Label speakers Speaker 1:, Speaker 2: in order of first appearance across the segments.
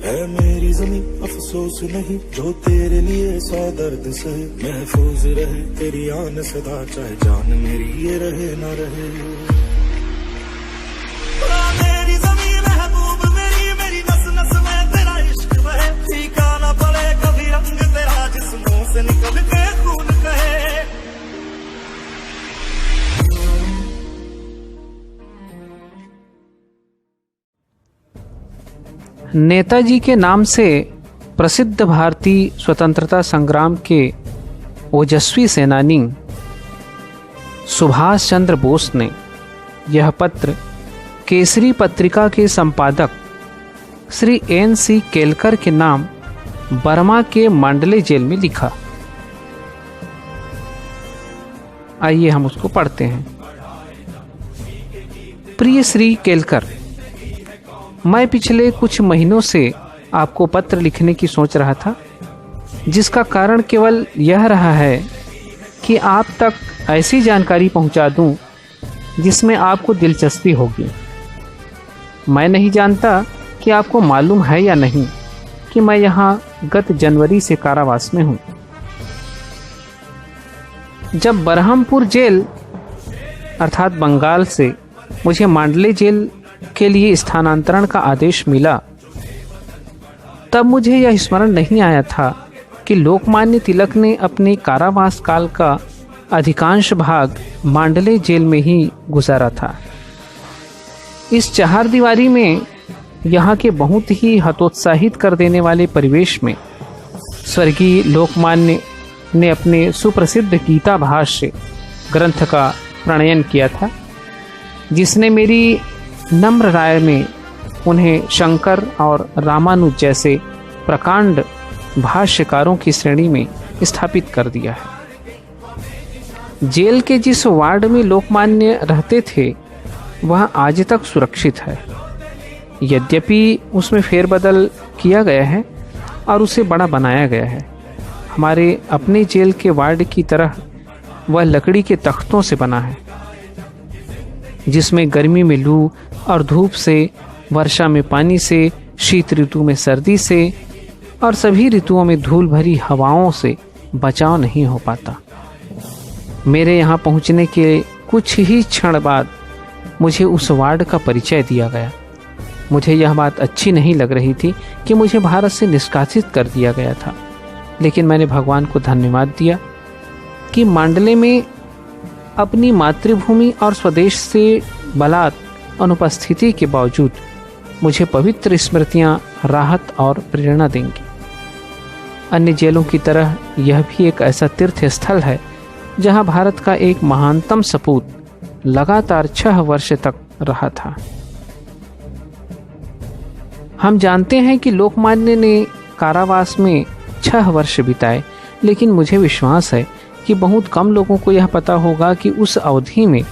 Speaker 1: है मेरी ज़मीं अफसोस नहीं, जो तेरे लिए 100 दर्द सहे। महफूज रहे तेरी आन सदा, चाहे जान मेरी ये रहे ना रहे। मेरी ज़मीं महबूब मेरी नस नस में तेरा इश्क बहे। फीका ना पड़े कभी रंग तेरा, जिस्मों से निकल के खून कहे।
Speaker 2: नेताजी के नाम से प्रसिद्ध भारतीय स्वतंत्रता संग्राम के ओजस्वी सेनानी सुभाष चंद्र बोस ने यह पत्र केसरी पत्रिका के संपादक श्री N.C. केलकर के नाम बर्मा के मांडले जेल में लिखा। आइए हम उसको पढ़ते हैं। प्रिय श्री केलकर, मैं पिछले कुछ महीनों से आपको पत्र लिखने की सोच रहा था, जिसका कारण केवल यह रहा है कि आप तक ऐसी जानकारी पहुंचा दूं जिसमें आपको दिलचस्पी होगी। मैं नहीं जानता कि आपको मालूम है या नहीं कि मैं यहाँ गत जनवरी से कारावास में हूँ। जब बरहमपुर जेल अर्थात बंगाल से मुझे मांडले जेल के लिए स्थानांतरण का आदेश मिला, तब मुझे यह स्मरण नहीं आया था कि लोकमान्य तिलक ने अपने कारावास काल का अधिकांश भाग मांडले जेल में ही गुजारा था। इस चहारदीवारी में यहाँ के बहुत ही हतोत्साहित कर देने वाले परिवेश में स्वर्गीय लोकमान्य ने अपने सुप्रसिद्ध गीता भाष्य ग्रंथ का प्रणयन किया था, जिसने मेरी नम्र राय में उन्हें शंकर और रामानुज जैसे प्रकांड भाष्यकारों की श्रेणी में स्थापित कर दिया है। जेल के जिस वार्ड में लोकमान्य रहते थे वह आज तक सुरक्षित है। यद्यपि उसमें फेरबदल किया गया है और उसे बड़ा बनाया गया है। हमारे अपने जेल के वार्ड की तरह वह लकड़ी के तख्तों से बना है, जिसमें गर्मी में लू और धूप से, वर्षा में पानी से, शीत ऋतु में सर्दी से और सभी ऋतुओं में धूल भरी हवाओं से बचाव नहीं हो पाता। मेरे यहाँ पहुँचने के कुछ ही क्षण बाद मुझे उस वार्ड का परिचय दिया गया। मुझे यह बात अच्छी नहीं लग रही थी कि मुझे भारत से निष्कासित कर दिया गया था, लेकिन मैंने भगवान को धन्यवाद दिया कि मांडले में अपनी मातृभूमि और स्वदेश से बलात् अनुपस्थिति के बावजूद मुझे पवित्र स्मृतियां राहत और प्रेरणा देंगी। अन्य जेलों की तरह यह भी एक ऐसा तीर्थ स्थल है जहां भारत का एक महानतम सपूत लगातार 6 वर्ष तक रहा था। हम जानते हैं कि लोकमान्य ने कारावास में 6 वर्ष बिताए, लेकिन मुझे विश्वास है कि बहुत कम लोगों को यह पता होगा कि उस अवधि में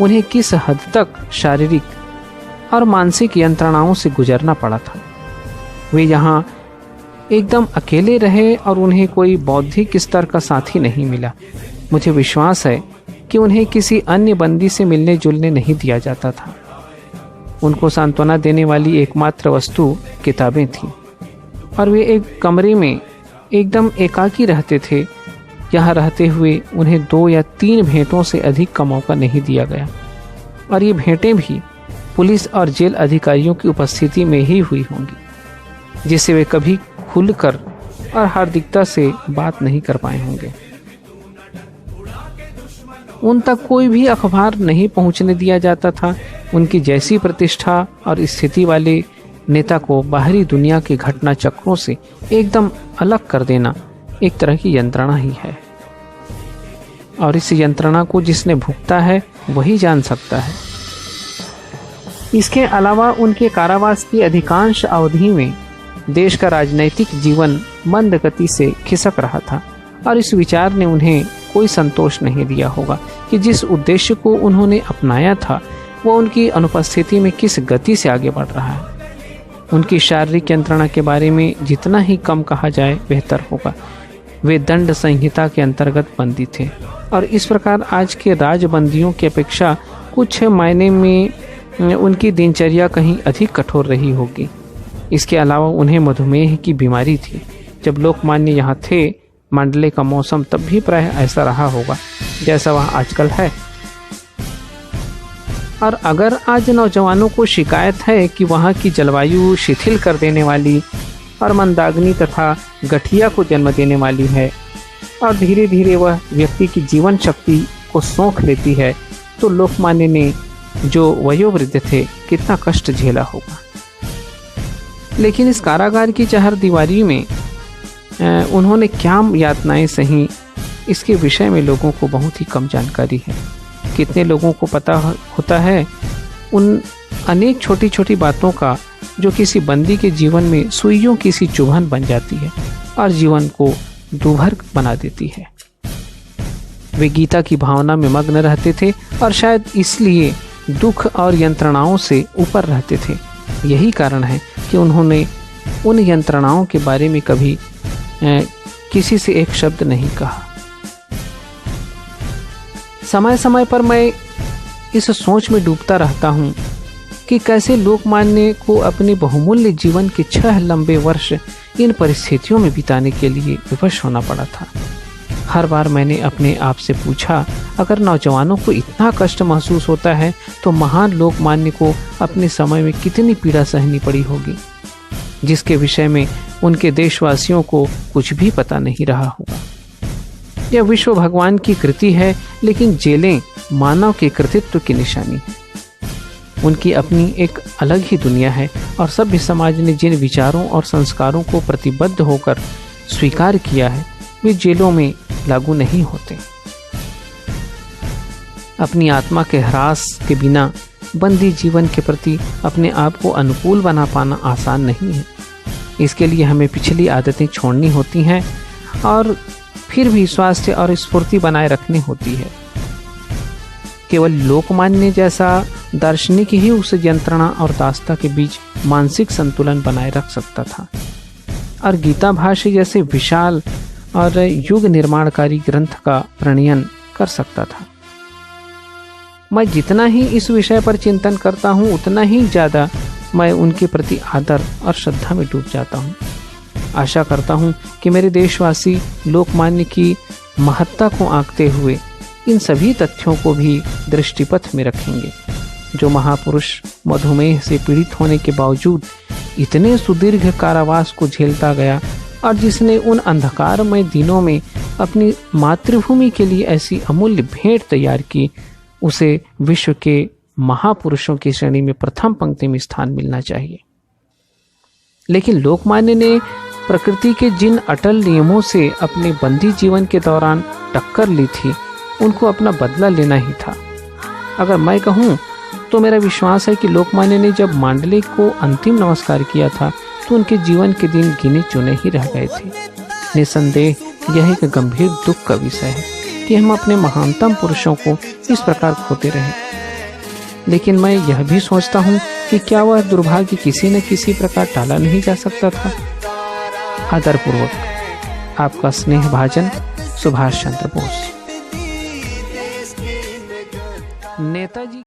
Speaker 2: उन्हें किस हद तक शारीरिक और मानसिक यंत्रणाओं से गुजरना पड़ा था। वे यहाँ एकदम अकेले रहे और उन्हें कोई बौद्धिक स्तर का साथी नहीं मिला। मुझे विश्वास है कि उन्हें किसी अन्य बंदी से मिलने जुलने नहीं दिया जाता था। उनको सांत्वना देने वाली एकमात्र वस्तु किताबें थीं और वे एक कमरे में एकदम एकाकी रहते थे। यहाँ रहते हुए उन्हें 2 या 3 भेंटों से अधिक का मौका नहीं दिया गया, और ये भेंटें भी पुलिस और जेल अधिकारियों की उपस्थिति में ही हुई होंगी, जिससे वे कभी खुलकर और हार्दिकता से बात नहीं कर पाए होंगे। उन तक कोई भी अखबार नहीं पहुंचने दिया जाता था। उनकी जैसी प्रतिष्ठा और स्थिति वाले नेता को बाहरी दुनिया के घटना चक्रों से एकदम अलग कर देना एक तरह की यंत्रणा ही है, और इस यंत्रणा को जिसने भुगता है वही जान सकता है। इसके अलावा उनके कारावास की अधिकांश अवधि में देश का राजनीतिक जीवन मंद गति से खिसक रहा था, और इस विचार ने उन्हें कोई संतोष नहीं दिया होगा कि जिस उद्देश्य को उन्होंने अपनाया था वह उनकी अनुपस्थिति में किस गति से आगे बढ़ रहा है। उनकी शारीरिक यंत्रणा के बारे में जितना ही कम कहा जाए बेहतर होगा। वे दंड संहिता के अंतर्गत बंदी थे, और इस प्रकार आज के राजबंदियों की अपेक्षा कुछ मायने में उनकी दिनचर्या कहीं अधिक कठोर रही होगी। इसके अलावा उन्हें मधुमेह की बीमारी थी। जब लोकमान्य यहाँ थे मांडले का मौसम तब भी प्रायः ऐसा रहा होगा जैसा वह आजकल है। और अगर आज नौजवानों को शिकायत है कि वहाँ की जलवायु शिथिल कर देने वाली और मंदाग्नि तथा गठिया को जन्म देने वाली है और धीरे धीरे वह व्यक्ति की जीवन शक्ति को सोख लेती है, तो लोकमान्य ने जो वयोवृद्ध थे कितना कष्ट झेला होगा। लेकिन इस कारागार की चार दीवारी में उन्होंने क्या यातनाएं सही, इसके विषय में लोगों को बहुत ही कम जानकारी है। कितने लोगों को पता होता है उन अनेक छोटी छोटी बातों का जो किसी बंदी के जीवन में सुइयों की सी चुभन बन जाती है और जीवन को दूभर बना देती है। वे गीता की भावना में मग्न रहते थे और शायद इसलिए दुख और यंत्रणाओं से ऊपर रहते थे। यही कारण है कि उन्होंने उन यंत्रणाओं के बारे में कभी किसी से एक शब्द नहीं कहा। समय समय पर मैं इस सोच में डूबता रहता हूँ कि कैसे लोकमान्य को अपने बहुमूल्य जीवन के 6 लंबे वर्ष इन परिस्थितियों में बिताने के लिए विवश होना पड़ा था। हर बार मैंने अपने आप से पूछा, अगर नौजवानों को इतना कष्ट महसूस होता है तो महान लोकमान्य को अपने समय में कितनी पीड़ा सहनी पड़ी होगी, जिसके विषय में उनके देशवासियों को कुछ भी पता नहीं रहा होगा। यह विश्व भगवान की कृति है, लेकिन जेलें मानव के कृतित्व की निशानी है। उनकी अपनी एक अलग ही दुनिया है और सभ्य समाज ने जिन विचारों और संस्कारों को प्रतिबद्ध होकर स्वीकार किया है वे जेलों में लागू नहीं होते। अपनी आत्मा के ह्रास के बिना बंदी जीवन के प्रति अपने आप को अनुकूल बना पाना आसान नहीं है। इसके लिए हमें पिछली आदतें छोड़नी होती हैं और फिर भी स्वास्थ्य और स्फूर्ति बनाए रखनी होती है। केवल लोकमान्य जैसा दार्शनिक ही उस यंत्रणा और दास्ता के बीच मानसिक संतुलन बनाए रख सकता था और गीता भाष्य जैसे विशाल और युग निर्माणकारी ग्रंथ का प्रणयन कर सकता था। मैं जितना ही इस विषय पर चिंतन करता हूँ उतना ही ज़्यादा मैं उनके प्रति आदर और श्रद्धा में डूब जाता हूँ। आशा करता हूँ कि मेरे देशवासी लोकमान्य की महत्ता को आंकते हुए इन सभी तथ्यों को भी दृष्टिपथ में रखेंगे। जो महापुरुष मधुमेह से पीड़ित होने के बावजूद इतने सुदीर्घ कारावास को झेलता गया और जिसने उन अंधकारमय दिनों में अपनी मातृभूमि के लिए ऐसी अमूल्य भेंट तैयार की, उसे विश्व के महापुरुषों की श्रेणी में प्रथम पंक्ति में स्थान मिलना चाहिए। लेकिन लोकमान्य ने प्रकृति के जिन अटल नियमों से अपने बंदी जीवन के दौरान टक्कर ली थी, उनको अपना बदला लेना ही था। अगर मैं कहूँ तो मेरा विश्वास है कि लोकमान्य ने जब मांडले को अंतिम नमस्कार किया था तो उनके जीवन के दिन गिने चुने ही रह गए थे। निसंदेह यह एक गंभीर दुख का विषय है कि हम अपने महानतम पुरुषों को इस प्रकार खोते रहे। लेकिन मैं यह भी सोचता हूँ कि क्या वह दुर्भाग्य किसी न किसी प्रकार टाला नहीं जा सकता था। आदरपूर्वक आपका स्नेह भाजन सुभाष चंद्र बोस। नेताजी